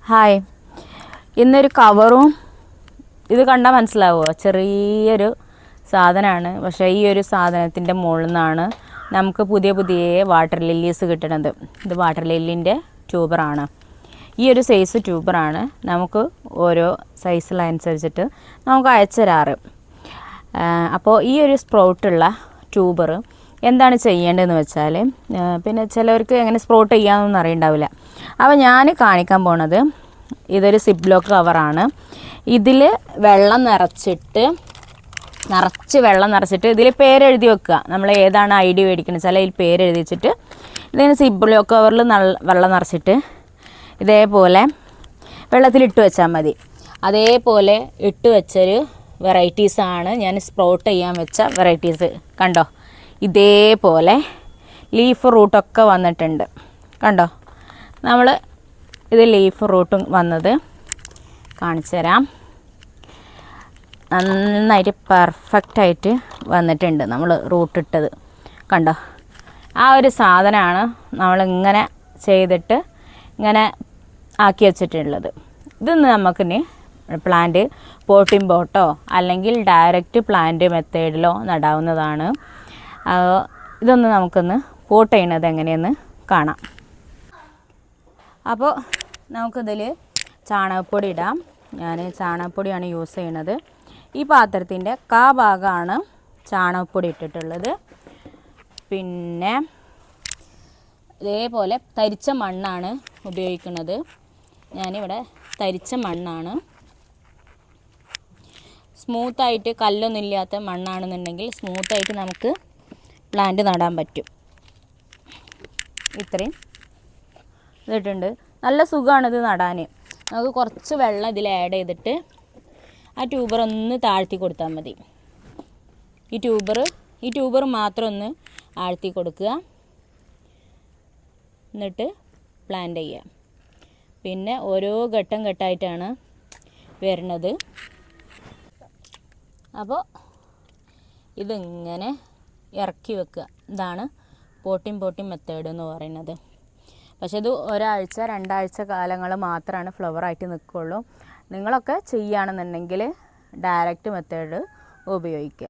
Hi, ഇന്നൊരു കവറും ഇത് കണ്ടാൽ മനസ്സിലാവുമോ? ചെറിയൊരു സാധനമാണ്. പക്ഷേ ഈ ഒരു സാധനത്തിൻ്റെ മുകളിൽ നിന്നാണ് നമുക്ക് പുതിയ പുതിയ വാട്ടർ ലില്ലീസ് കിട്ടുന്നത്. ഇത് വാട്ടർ ലില്ലിൻ്റെ ട്യൂബറാണ്. ഈ ഒരു സൈസ് ട്യൂബറാണ് നമുക്ക് ഓരോ സൈസിലനുസരിച്ചിട്ട് നമുക്ക് അയച്ചു തരാറ്. അപ്പോൾ ഈ ഒരു സ്പ്രൗട്ടുള്ള ട്യൂബർ എന്താണ് ചെയ്യേണ്ടതെന്ന് വെച്ചാൽ, പിന്നെ ചിലവർക്ക് എങ്ങനെ സ്പ്രൗട്ട് ചെയ്യാമെന്നൊന്നും അറിയണ്ടാവില്ല. അപ്പോൾ ഞാൻ കാണിക്കാൻ പോണത് ഇതൊരു സിപ്ലോക്ക് കവറാണ്. ഇതിൽ വെള്ളം നിറച്ചിട്ട് ഇതിൽ പേരെഴുതി വെക്കുക. നമ്മൾ ഏതാണ് ID മേടിക്കുന്നത് വെച്ചാൽ അതിൽ പേരെഴുതി വെച്ചിട്ട് ഇതിന് സിപ്ലോക്ക് കവറിൽ വെള്ളം നിറച്ചിട്ട് ഇതേപോലെ വെള്ളത്തിലിട്ട് വെച്ചാൽ മതി. അതേപോലെ ഇട്ട് വെച്ചൊരു വെറൈറ്റീസാണ് ഞാൻ സ്പ്രൗട്ട് ചെയ്യാൻ വെച്ച വെറൈറ്റീസ്. കണ്ടോ, ഇതേപോലെ ലീഫ് റൂട്ടൊക്കെ വന്നിട്ടുണ്ട്. കണ്ടോ, നമ്മൾ ഇത് ലീഫ് റൂട്ടും വന്നത് കാണിച്ചു തരാം. നന്നായിട്ട് പെർഫെക്റ്റായിട്ട് വന്നിട്ടുണ്ട് നമ്മൾ റൂട്ടിട്ടത്. കണ്ടോ, ആ ഒരു സാധനമാണ് നമ്മളിങ്ങനെ ചെയ്തിട്ട് ഇങ്ങനെ ആക്കി വെച്ചിട്ടുള്ളത്. ഇതൊന്ന് നമുക്കിനി പ്ലാന്റ് പോട്ടിംഗ് ബോട്ടോ അല്ലെങ്കിൽ ഡയറക്റ്റ് പ്ലാന്റ് മെത്തേഡിലോ നടാവുന്നതാണ്. ഇതൊന്ന് നമുക്കൊന്ന് പോട്ട് ചെയ്യണത് എങ്ങനെയെന്ന് കാണാം. അപ്പോൾ നമുക്കിതിൽ ചാണകപ്പൊടി ഇടാം. ഞാൻ ചാണകപ്പൊടിയാണ് യൂസ് ചെയ്യണത്. ഈ പാത്രത്തിൻ്റെ ഭാഗമാണ് ചാണകപ്പൊടി ഇട്ടിട്ടുള്ളത്. പിന്നെ ഇതേപോലെ തരിച്ച മണ്ണാണ് ഉപയോഗിക്കുന്നത്. ഞാനിവിടെ തരിച്ച മണ്ണാണ്. സ്മൂത്തായിട്ട് കല്ലൊന്നും ഇല്ലാത്ത മണ്ണാണെന്നുണ്ടെങ്കിൽ സ്മൂത്തായിട്ട് നമുക്ക് പ്ലാന്റ് നടാൻ പറ്റും. ഇത്രയും ഇതിട്ടുണ്ട്. നല്ല സുഖമാണിത് നടാൻ. നമുക്ക് കുറച്ച് വെള്ളം ഇതിൽ ആഡ് ചെയ്തിട്ട് ആ ട്യൂബർ ഒന്ന് താഴ്ത്തി കൊടുത്താൽ മതി. ഈ ട്യൂബർ മാത്രം ഒന്ന് ആഴ്ത്തി കൊടുക്കുക. എന്നിട്ട് പ്ലാന്റ് ചെയ്യുക. പിന്നെ ഓരോ ഘട്ടമായിട്ടാണ് വരുന്നത്. അപ്പോൾ ഇതിങ്ങനെ ഇറക്കി വെക്കുക. ഇതാണ് പോട്ടിംഗ് മെത്തേഡ് എന്ന് പറയുന്നത്. പക്ഷേ ഇത് ഒരാഴ്ച 2 ആഴ്ച കാലങ്ങൾ മാത്രമാണ് ഫ്ലവറായിട്ട് നിൽക്കുകയുള്ളൂ. നിങ്ങളൊക്കെ ചെയ്യുകയാണെന്നുണ്ടെങ്കിൽ ഡയറക്റ്റ് മെത്തേഡ് ഉപയോഗിക്കുക.